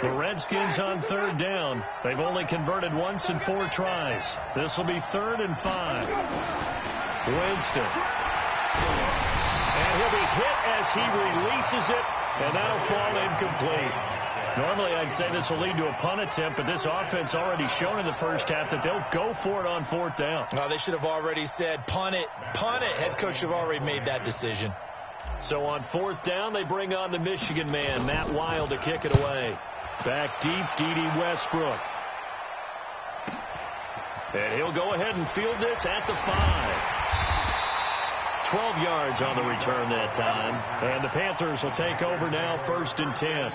The Redskins on 3rd down. They've only converted once in 4 tries. This will be 3rd and 5. Winston. And he'll be hit as he releases it, and that'll fall incomplete. Normally, I'd say this will lead to a punt attempt, but this offense already shown in the first half that they'll go for it on 4th down. Well, they should have already said, punt it, punt it. Head coach should have already made that decision. So on 4th down, they bring on the Michigan man, Matt Wild, to kick it away. Back deep, D.D. Westbrook. And he'll go ahead and field this at the 5. 12 yards on the return that time. And the Panthers will take over now, 1st and 10.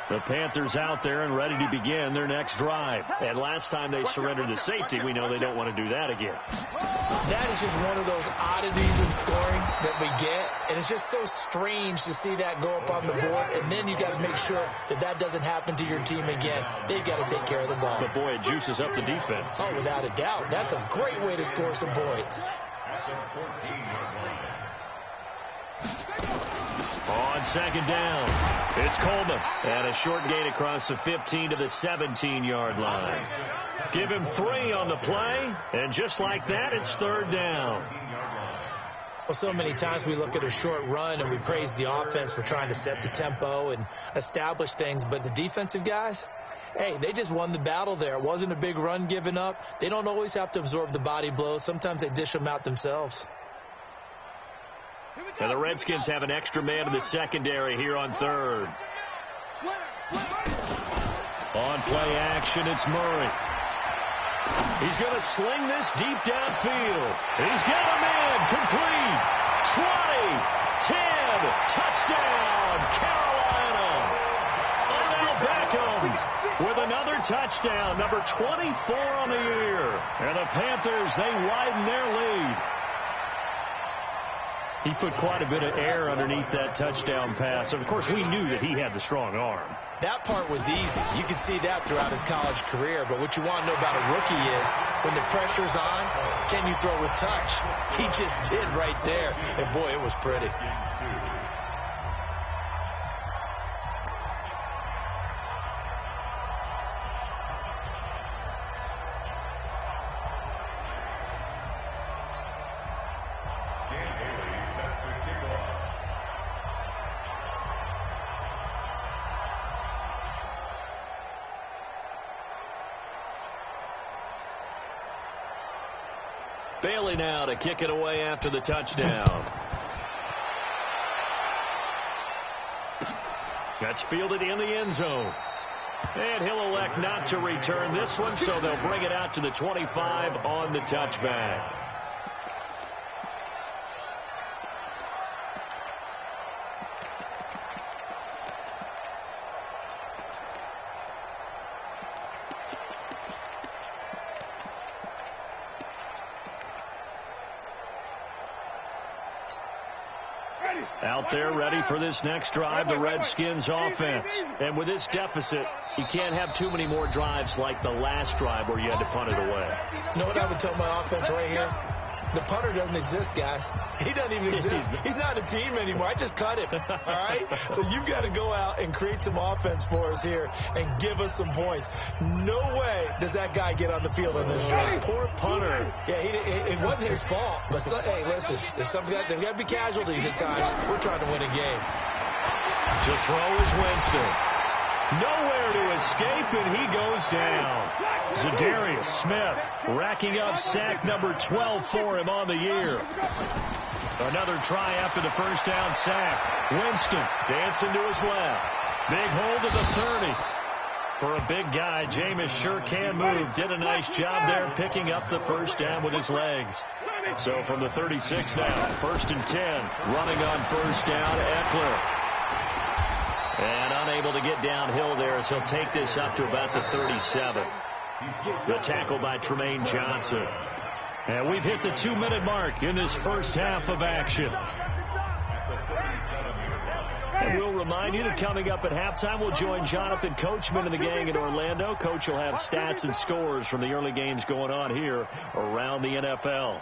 The Panthers out there and ready to begin their next drive. And last time they surrendered to safety, we know they don't want to do that again. That is just one of those oddities in scoring that we get. And it's just so strange to see that go up on the board. And then you got to make sure that that doesn't happen to your team again. They've got to take care of the ball. But, boy, it juices up the defense. Oh, without a doubt. That's a great way to score some points. On 2nd down, it's Coleman. And a short gain across the 15 to the 17-yard line. Give him 3 on the play, and just like that, it's 3rd down. Well, so many times we look at a short run and we praise the offense for trying to set the tempo and establish things, but the defensive guys, hey, they just won the battle there. It wasn't a big run given up. They don't always have to absorb the body blows. Sometimes they dish them out themselves. And the Redskins have an extra man in the secondary here on 3rd. On play action, it's Murray. He's going to sling this deep downfield. He's got a man complete. 20, 10, touchdown, Carolina. Odell Beckham with another touchdown, number 24 on the year. And the Panthers, they widen their lead. He put quite a bit of air underneath that touchdown pass. Of course, we knew that he had the strong arm. That part was easy. You could see that throughout his college career. But what you want to know about a rookie is when the pressure's on, can you throw with touch? He just did right there. And, boy, it was pretty. Bailey now to kick it away after the touchdown. That's fielded in the end zone. And he'll elect not to return this one, so they'll bring it out to the 25 on the touchback. Out there ready for this next drive, the Redskins offense. And with this deficit, you can't have too many more drives like the last drive where you had to punt it away. You know what I would tell my offense right here? The punter doesn't exist, guys. He doesn't even exist. He's not a team anymore. I just cut him, all right? So you've got to go out and create some offense for us here and give us some points. No way does that guy get on the field on this drive. Poor punter. Yeah, it wasn't his fault. But, hey, listen, there's got to be casualties at times. We're trying to win a game. To throw is Winston. Nowhere to escape, and he goes down. Zadarius Smith racking up sack number 12 for him on the year. Another try after the first down sack. Winston dancing to his left. Big hold to the 30. For a big guy, Jameis sure can move. Did a nice job there picking up the first down with his legs. So from the 36 now, 1st and 10. Running on first down, Eckler. And unable to get downhill there as he'll take this up to about the 37. The tackle by Tremaine Johnson. And we've hit the 2-minute mark in this first half of action. And we'll remind you that coming up at halftime, we'll join Jonathan Coachman and the gang in Orlando. Coach will have stats and scores from the early games going on here around the NFL.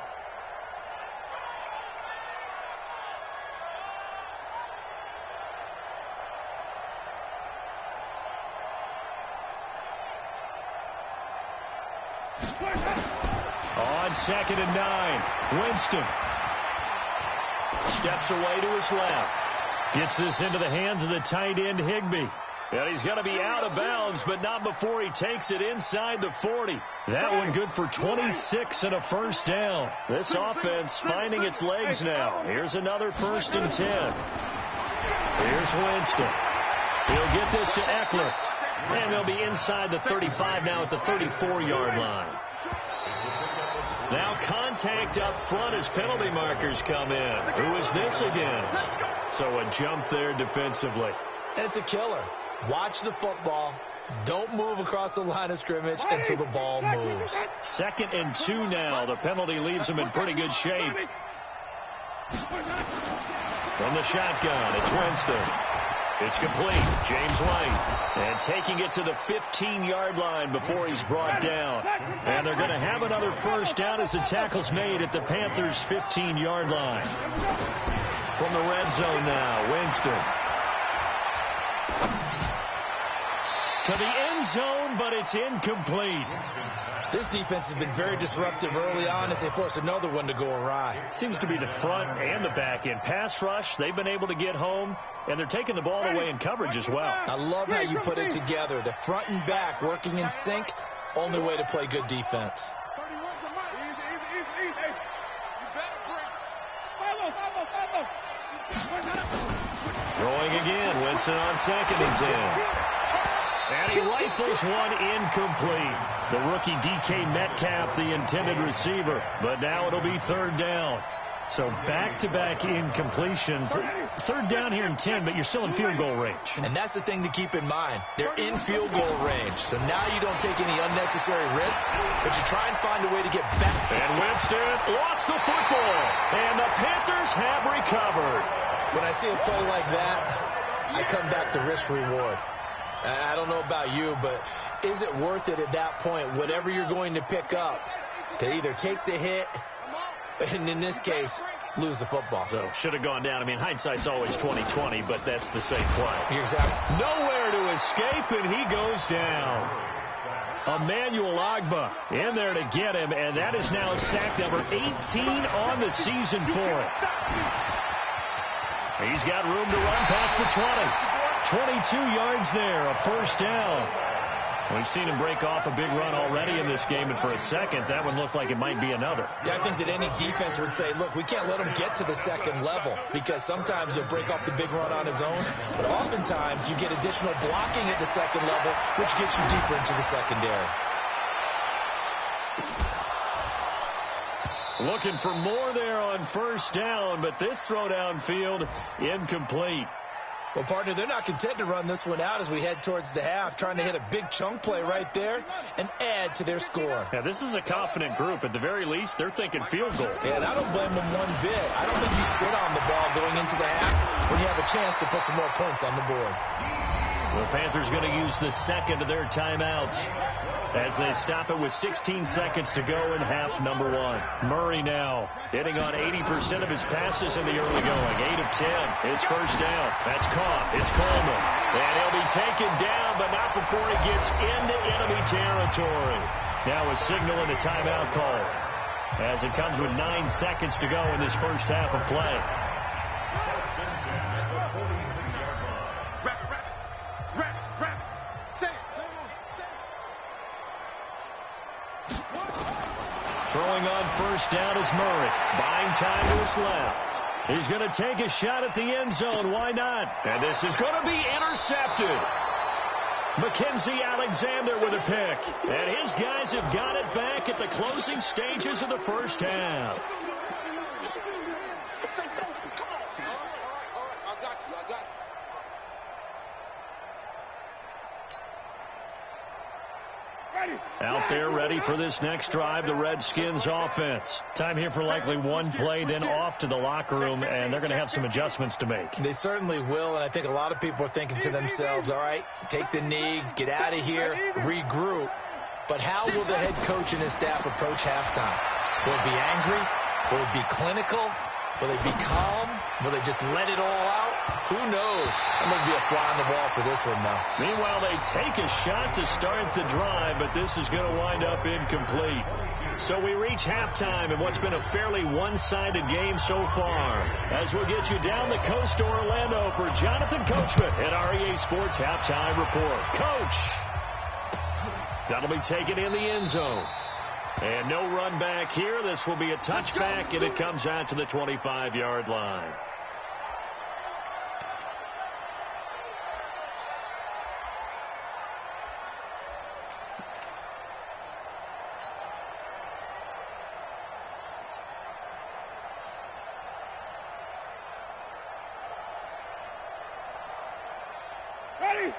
2nd and 9. Winston steps away to his left. Gets this into the hands of the tight end, Higbee. And he's going to be out of bounds, but not before he takes it inside the 40. That one good for 26 and a first down. This offense finding its legs now. Here's another 1st and 10. Here's Winston. He'll get this to Eckler. And they'll be inside the 35 now at the 34-yard line. Now contact up front as penalty markers come in. Who is this against? So a jump there defensively. And it's a killer. Watch the football. Don't move across the line of scrimmage until the ball moves. 2nd and 2 now. The penalty leaves him in pretty good shape. From the shotgun, it's Winston. It's complete. James White. And taking it to the 15-yard line before he's brought down. And they're going to have another first down as the tackle's made at the Panthers' 15-yard line. From the red zone now, Winston. To the end zone, but it's incomplete. This defense has been very disruptive early on as they force another one to go awry. Seems to be the front and the back end. Pass rush, they've been able to get home, and they're taking the ball away in coverage as well. I love how you put it together. The front and back working in sync, only way to play good defense. Throwing again, Winston on 2nd and 10. And he rifles one incomplete. The rookie DK Metcalf, the intended receiver. But now it'll be 3rd down. So back-to-back incompletions. 3rd down here in 10, but you're still in field goal range. And that's the thing to keep in mind. They're in field goal range. So now you don't take any unnecessary risks, but you try and find a way to get back. And Winston lost the football. And the Panthers have recovered. When I see a play like that, I come back to risk-reward. I don't know about you, but is it worth it at that point, whatever you're going to pick up, to either take the hit, and in this case, lose the football? So should have gone down. I mean, hindsight's always 20/20, but that's the same play. Exactly. Nowhere to escape, and he goes down. Emmanuel Ogbah in there to get him, and that is now sack number 18 on the season for him. He's got room to run past the 20. 22 yards there, a first down. We've seen him break off a big run already in this game, and for a second, that one looked like it might be another. Yeah, I think that any defense would say, look, we can't let him get to the 2nd level, because sometimes he'll break off the big run on his own, but oftentimes you get additional blocking at the 2nd level, which gets you deeper into the secondary. Looking for more there on first down, but this throw downfield incomplete. Well, partner, they're not content to run this one out as we head towards the half, trying to hit a big chunk play right there and add to their score. Yeah, this is a confident group. At the very least, they're thinking field goal. Yeah, and I don't blame them one bit. I don't think you sit on the ball going into the half when you have a chance to put some more points on the board. The Panthers going to use the 2nd of their timeouts as they stop it with 16 seconds to go in half number 1. Murray now hitting on 80% of his passes in the early going. 8 of 10. It's first down. That's caught. It's Coleman. And he'll be taken down, but not before he gets into enemy territory. Now a signal and a timeout call as it comes with 9 seconds to go in this first half of play. Throwing on first down is Murray. Buying time to his left. He's going to take a shot at the end zone. Why not? And this is going to be intercepted. Mackenzie Alexander with a pick. And his guys have got it back at the closing stages of the first half. Out there ready for this next drive, the Redskins offense. Time here for likely one play, then off to the locker room, and they're going to have some adjustments to make. They certainly will, and I think a lot of people are thinking to themselves, all right, take the knee, get out of here, regroup. But how will the head coach and his staff approach halftime? Will it be angry? Will it be clinical? Will they be calm? Will they just let it all out? Who knows? I'm going to be a fly on the wall for this one, though. Meanwhile, they take a shot to start the drive, but this is going to wind up incomplete. So we reach halftime in what's been a fairly one-sided game so far. As we'll get you down the coast to Orlando for Jonathan Coachman at REA Sports Halftime Report. Coach! That'll be taken in the end zone. And no run back here. This will be a touchback, and it comes out to the 25-yard line.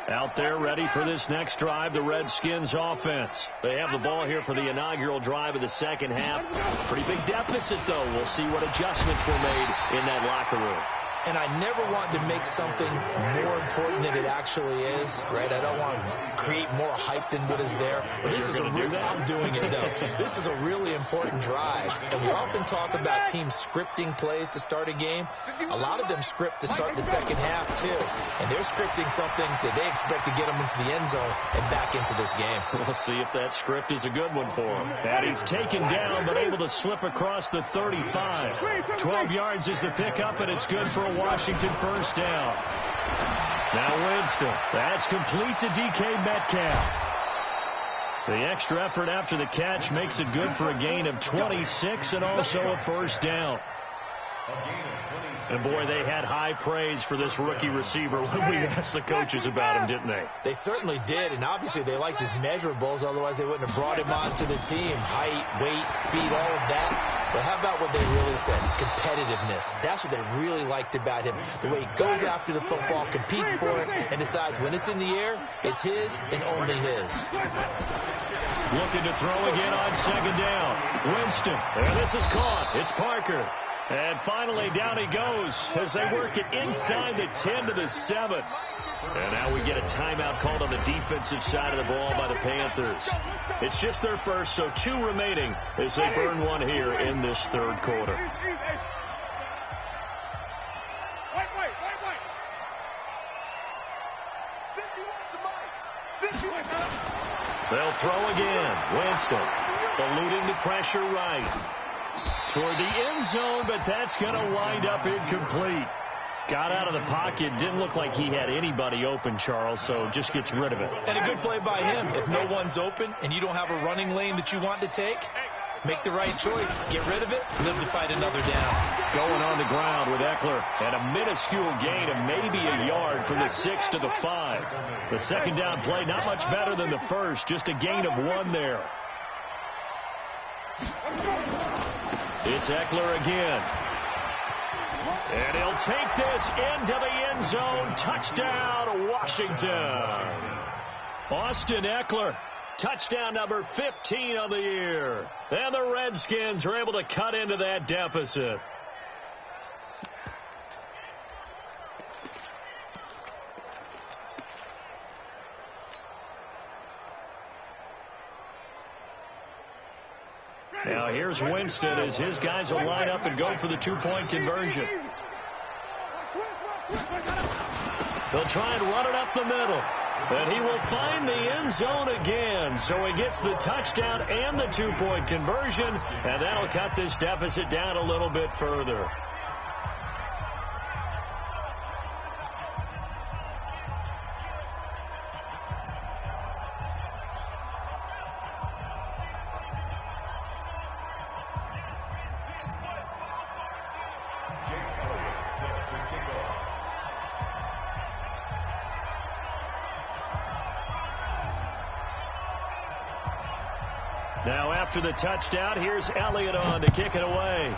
Out there ready for this next drive, the Redskins offense. They have the ball here for the inaugural drive of the second half. Pretty big deficit, though. We'll see what adjustments were made in that locker room. And I never want to make something more important than it actually is, right? I don't want to create more hype than what is there. But this is I'm doing it, though. This is a really important drive. And we often talk about teams scripting plays to start a game. A lot of them script to start the second half, too. And they're scripting something that they expect to get them into the end zone and back into this game. We'll see if that script is a good one for him. And he's taken down, but able to slip across the 35. 12 yards is the pickup, and it's good for a Washington first down. Now Winston. That's complete to DK Metcalf. The extra effort after the catch makes it good for a gain of 26 and also a first down. And, boy, they had high praise for this rookie receiver when we asked the coaches about him, didn't they? They certainly did, and obviously they liked his measurables. Otherwise, they wouldn't have brought him onto the team. Height, weight, speed, all of that. But how about what they really said? Competitiveness. That's what they really liked about him. The way he goes after the football, competes for it, and decides when it's in the air, it's his and only his. Looking to throw again on second down. Winston. And this is caught. It's Parker. And finally, down he goes as they work it inside the 10 to the 7. And now we get a timeout called on the defensive side of the ball by the Panthers. It's just their first, so 2 remaining as they burn one here in this third quarter. They'll throw again. Winston eluding the pressure right. Toward the end zone, but that's going to wind up incomplete. Got out of the pocket. Didn't look like he had anybody open, Charles, so just gets rid of it. And a good play by him. If no one's open and you don't have a running lane that you want to take, make the right choice. Get rid of it. Live to fight another down. Going on the ground with Eckler. And a minuscule gain of maybe a yard from the 6 to the 5. The second down play, not much better than the first. Just a gain of 1 there. It's Eckler again. And he'll take this into the end zone. Touchdown, Washington. Austin Eckler, touchdown number 15 of the year. And the Redskins are able to cut into that deficit. Now here's Winston as his guys will line up and go for the 2-point conversion. They'll try and run it up the middle. And he will find the end zone again. So he gets the touchdown and the 2-point conversion. And that'll cut this deficit down a little bit further. Now after the touchdown, here's Elliott on to kick it away.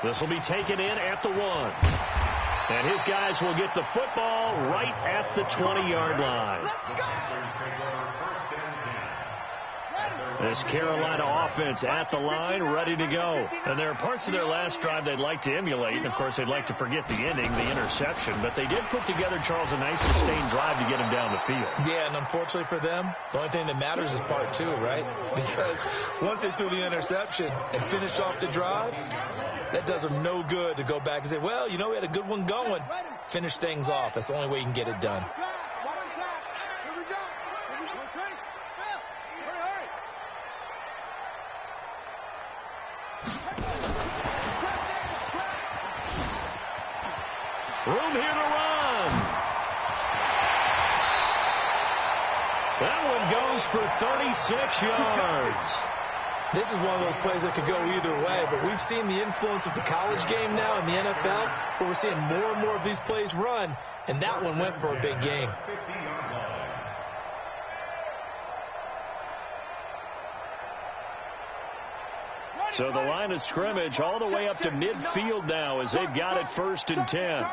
This will be taken in at the 1. And his guys will get the football right at the 20-yard line. This Carolina offense at the line, ready to go. And there are parts of their last drive they'd like to emulate. And, of course, they'd like to forget the ending, the interception. But they did put together, Charles, a nice sustained drive to get him down the field. Yeah, and unfortunately for them, the only thing that matters is part two, right? Because once they threw the interception and finished off the drive, that does them no good to go back and say, well, you know, we had a good one going. Finish things off. That's the only way you can get it done. Room here to run. That one goes for 36 yards. This is one of those plays that could go either way, but we've seen the influence of the college game now in the NFL, where we're seeing more and more of these plays run, and that one went for a big gain. So the line of scrimmage all the way up to midfield now as they've got it 1st and 10.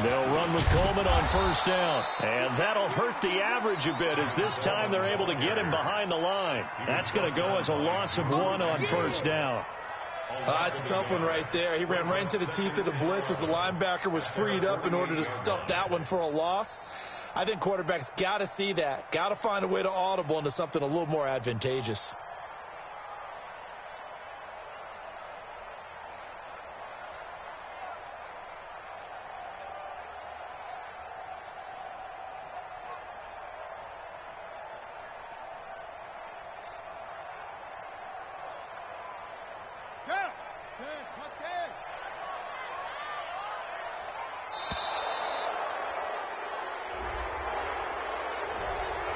They'll run with Coleman on 1st down. And that'll hurt the average a bit as this time they're able to get him behind the line. That's going to go as a loss of 1 on 1st down. That's a tough one right there. He ran right into the teeth of the blitz as the linebacker was freed up in order to stuff that one for a loss. I think quarterbacks got to see that. Got to find a way to audible into something a little more advantageous.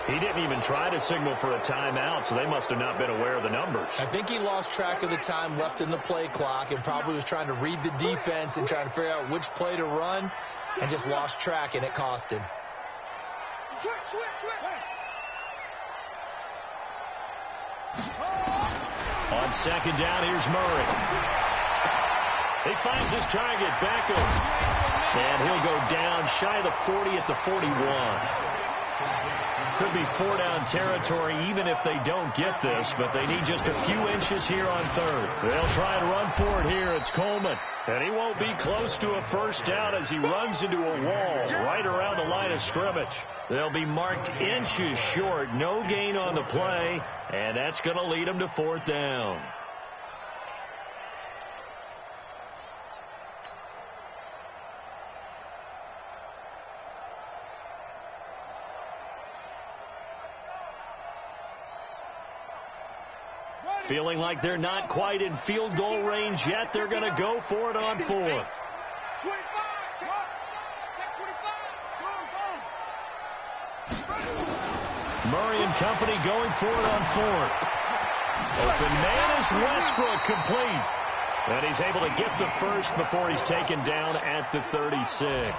He didn't even try to signal for a timeout, so they must have not been aware of the numbers. I think he lost track of the time left in the play clock and probably was trying to read the defense and trying to figure out which play to run and just lost track, and it cost him. On 2nd down, here's Murray. He finds his target, Beckham. And he'll go down shy of the 40 at the 41. Could be 4-down territory even if they don't get this, but they need just a few inches here on 3rd. They'll try and run for it here. It's Coleman. And he won't be close to a 1st down as he runs into a wall right around the line of scrimmage. They'll be marked inches short. No gain on the play, and that's going to lead them to 4th down. Feeling like they're not quite in field goal range yet. They're going to go for it on 4th. Murray and company going for it on 4th. Open man is Westbrook, complete. And he's able to get the 1st before he's taken down at the 36.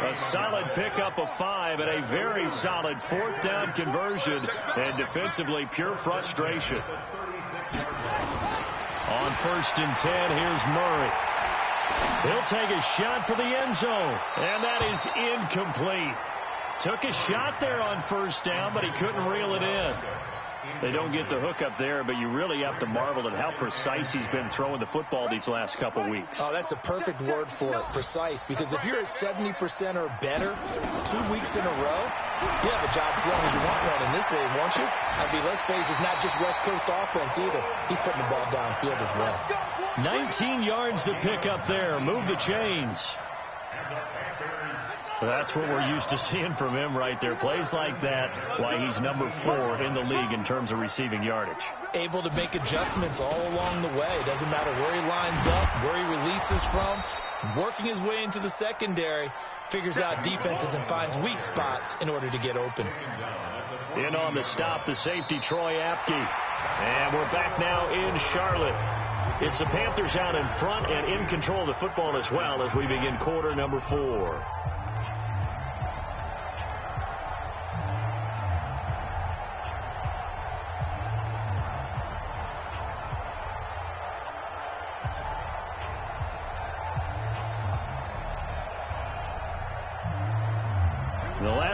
A solid pickup of 5 and a very solid 4th down conversion. And defensively, pure frustration. On 1st and 10, here's Murray. He'll take a shot for the end zone. And that is incomplete. Took a shot there on 1st down, but he couldn't reel it in. They don't get the hook up there, but you really have to marvel at how precise he's been throwing the football these last couple weeks. Oh, that's a perfect word for it, precise. Because if you're at 70% or better 2 weeks in a row, you have a job as long as you want one in this league, won't you? I mean, let's face it, it's not just West Coast offense either. He's putting the ball downfield as well. 19 yards to pick up there. Move the chains. That's what we're used to seeing from him right there. Plays like that, why he's number 4 in the league in terms of receiving yardage. Able to make adjustments all along the way. Doesn't matter where he lines up, where he releases from. Working his way into the secondary, figures out defenses and finds weak spots in order to get open. In on the stop, the safety, Troy Apke. And we're back now in Charlotte. It's the Panthers out in front and in control of the football as well as we begin quarter number 4.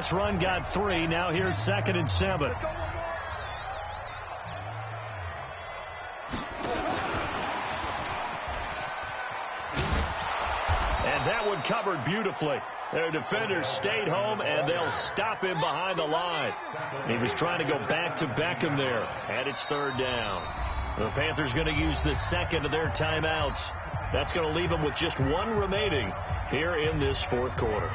Last run got 3. Now here's 2nd and 7. And that one covered beautifully. Their defenders stayed home, and they'll stop him behind the line. He was trying to go back to Beckham there, and it's 3rd down. The Panthers going to use the second of their timeouts. That's going to leave them with just 1 remaining here in this 4th quarter.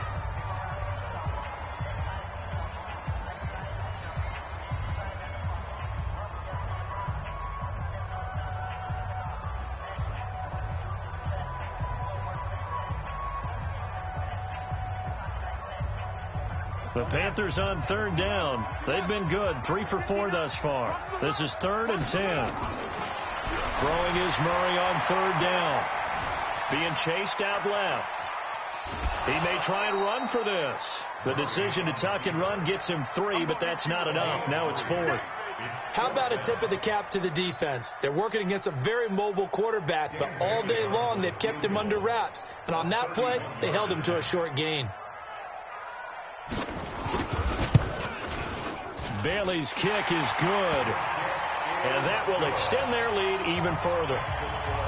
The Panthers on 3rd down. They've been good. 3 for 4 thus far. This is 3rd and 10. Throwing is Murray on 3rd down. Being chased out left. He may try and run for this. The decision to tuck and run gets him 3, but that's not enough. Now it's 4th. How about a tip of the cap to the defense? They're working against a very mobile quarterback, but all day long they've kept him under wraps. And on that play, they held him to a short gain. Bailey's kick is good, and that will extend their lead even further.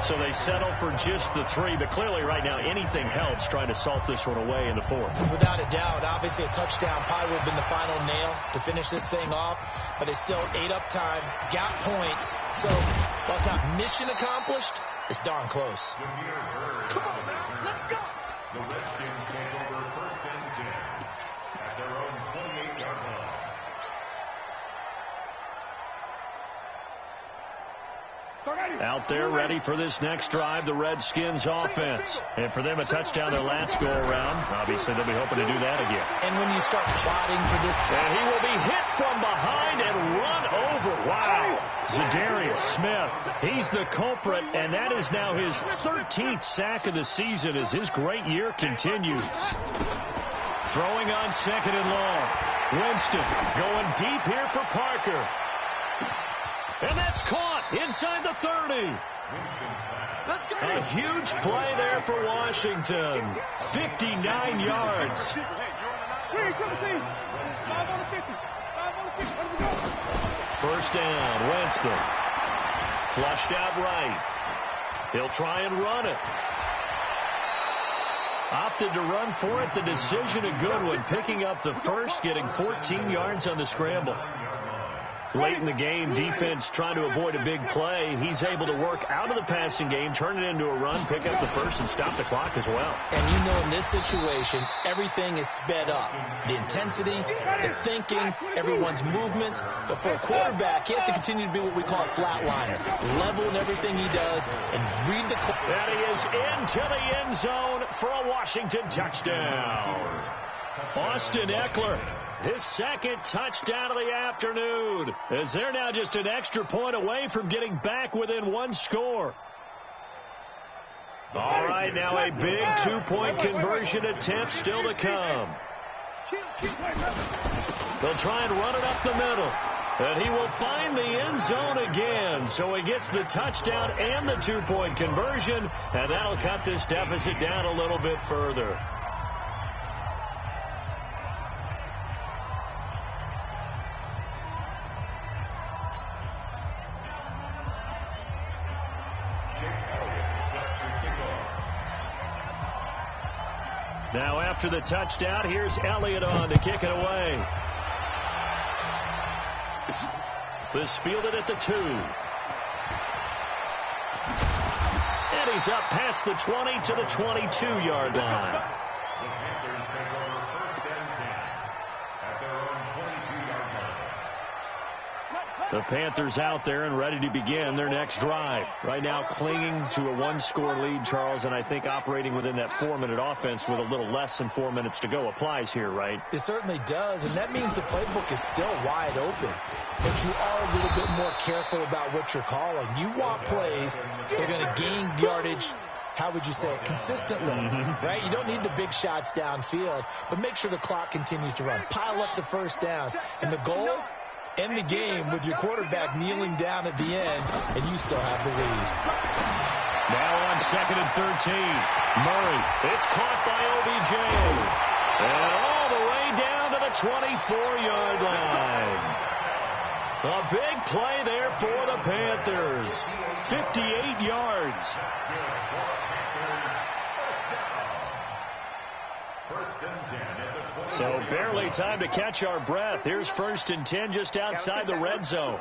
So they settle for just the 3, but clearly right now anything helps trying to salt this one away in the 4th. Without a doubt, obviously a touchdown probably would have been the final nail to finish this thing off, but it's still ate up time, got points. So while it's not mission accomplished, it's darn close. Come on now, let's go. The Redskins take over 1st and 10 at their own 28-yard line. Out there ready for this next drive, the Redskins offense. And for them, a touchdown their last go-around. Obviously, they'll be hoping to do that again. And when you start plotting for this... And he will be hit from behind and run over. Wow. Zadarius Smith, he's the culprit, and that is now his 13th sack of the season as his great year continues. Throwing on 2nd and long. Winston going deep here for Parker. And that's caught inside the 30. A huge play there for Washington. 59 yards. First down, Winston. Flushed out right. He'll try and run it. Opted to run for it. The decision a good one. Picking up the first, getting 14 yards on the scramble. Late in the game, defense trying to avoid a big play. He's able to work out of the passing game, turn it into a run, pick up the first, and stop the clock as well. And you know in this situation, everything is sped up. The intensity, the thinking, everyone's movements. But for a quarterback, he has to continue to be what we call a flatliner. Level in everything he does and read the clock. And he is into the end zone for a Washington touchdown. Austin Eckler. His 2nd touchdown of the afternoon, as they're now just an extra point away from getting back within 1 score. All right, now a big 2-point conversion attempt still to come. They'll try and run it up the middle, and he will find the end zone again. So he gets the touchdown and the 2-point conversion, and that'll cut this deficit down a little bit further. Now after the touchdown, here's Elliott on to kick it away. This fielded at the 2. And he's up past the 20 to the 22-yard line. The Panthers take over 1st and 10 at their own 22-yard line. The Panthers out there and ready to begin their next drive. Right now clinging to a 1-score lead, Charles, and I think operating within that 4-minute offense with a little less than 4 minutes to go applies here, right? It certainly does, and that means the playbook is still wide open. But you are a little bit more careful about what you're calling. You want plays that are going to gain yardage, how would you say it, consistently, right? You don't need the big shots downfield, but make sure the clock continues to run. Pile up the first downs. And the goal, end the game with your quarterback kneeling down at the end, and you still have the lead. Now on 2nd and 13. Murray, it's caught by OBJ. And all the way way down to the 24-yard line. A big play there for the Panthers. 58 yards. So barely time to catch our breath. Here's 1st and 10 just outside the red zone.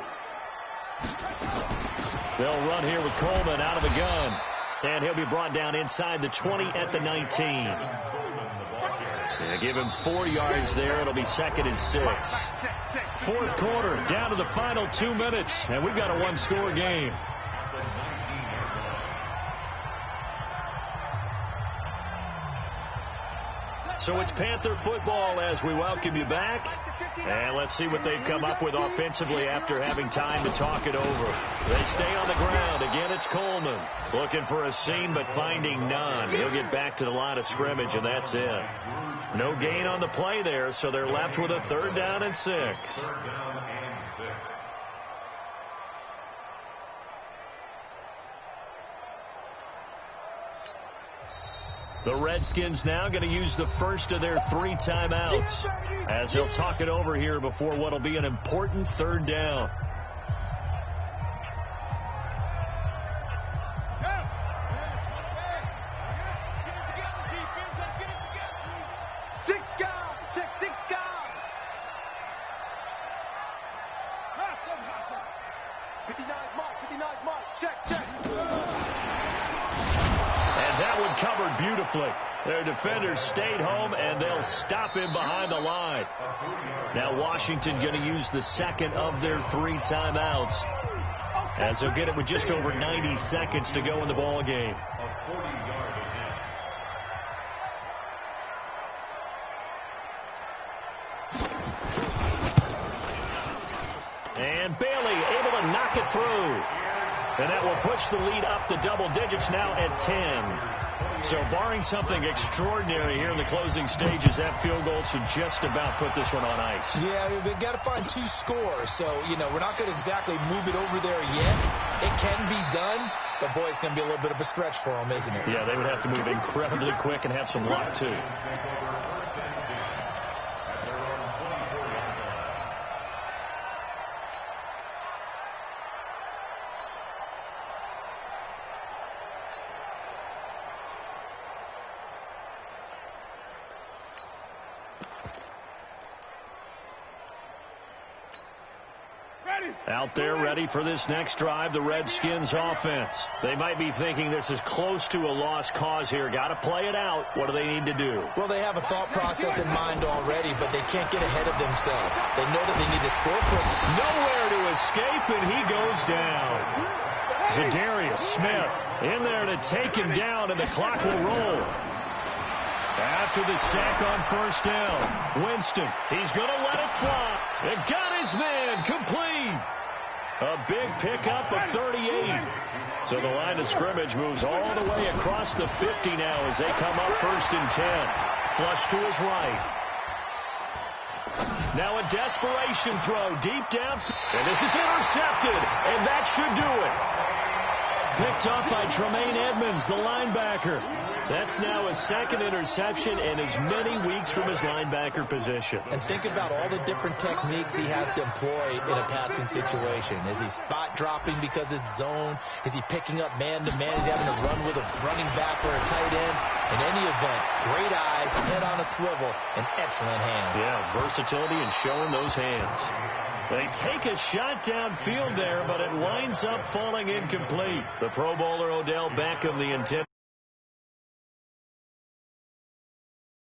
They'll run here with Coleman out of the gun. And he'll be brought down inside the 20 at the 19. Yeah, give him 4 yards there. It'll be 2nd and 6. 4th quarter, down to the final 2 minutes. And we've got a one-score game. So it's Panther football as we welcome you back. And let's see what they've come up with offensively after having time to talk it over. They stay on the ground. Again, it's Coleman. Looking for a seam, but finding none. He'll get back to the line of scrimmage, and that's it. No gain on the play there, so they're left with a 3rd down and 6. 3rd down and 6. The Redskins now going to use the first of their 3 timeouts as they'll talk it over here before what will be an important 3rd down. Their defenders stayed home, and they'll stop him behind the line. Now Washington going to use the 2nd of their 3 timeouts as they'll get it with just over 90 seconds to go in the ball game. And Bailey able to knock it through. And that will push the lead up to double digits now at 10. So barring something extraordinary here in the closing stages, that field goal should just about put this one on ice. Yeah, we've got to find 2 scores. So, we're not going to exactly move it over there yet. It can be done, but, boy, it's going to be a little bit of a stretch for them, isn't it? Yeah, they would have to move incredibly quick and have some luck, too. Out there ready for this next drive, the Redskins offense. They might be thinking this is close to a lost cause here. Got to play it out. What do they need to do? Well, they have a thought process in mind already, but they can't get ahead of themselves. They know that they need to score quick. Nowhere to escape, and he goes down. Zadarius Smith in there to take him down, and the clock will roll. After the sack on 1st down, Winston, he's going to let it fly. It got his man complete. A big pickup of 38. So the line of scrimmage moves all the way across the 50 now as they come up 1st and 10. Flush to his right. Now a desperation throw deep down. And this is intercepted. And that should do it. Picked off by Tremaine Edmonds, the linebacker. That's now his 2nd interception in as many weeks from his linebacker position. And think about all the different techniques he has to employ in a passing situation. Is he spot dropping because it's zone? Is he picking up man-to-man? Is he having to run with a running back or a tight end? In any event, great eyes, head on a swivel, and excellent hands. Yeah, versatility and showing those hands. They take a shot downfield there, but it winds up falling incomplete. The Pro Bowler Odell Beckham, the intent.